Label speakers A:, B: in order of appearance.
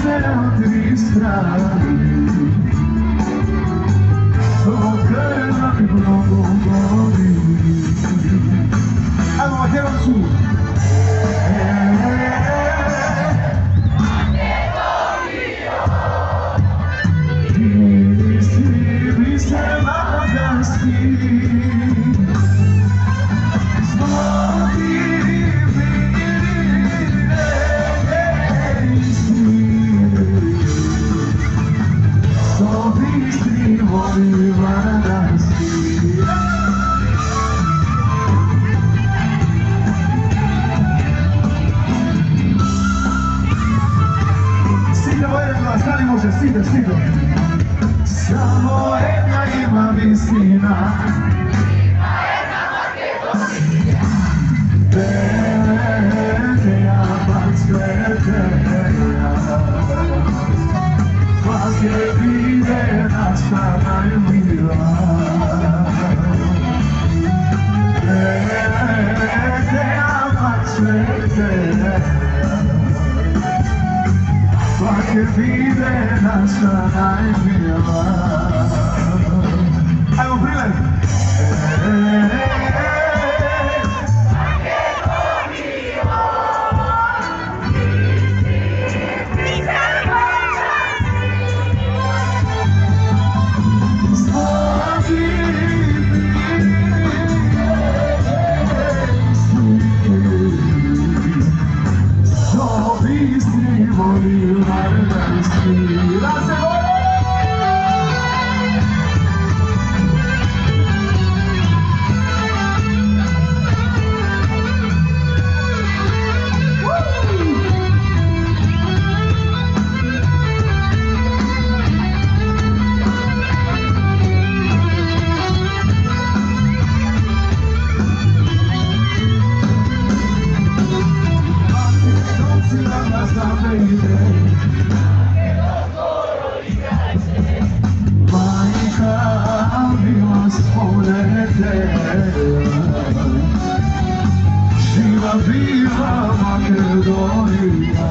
A: te altri strani, solo che la mi promuovi. Allora, tira su. Mi sembra Sigue. Siamo in vicina, vede a qualche vive la strada in via, vede a qualche vive la strada in via. Hai un brillante. Viva Macedonia.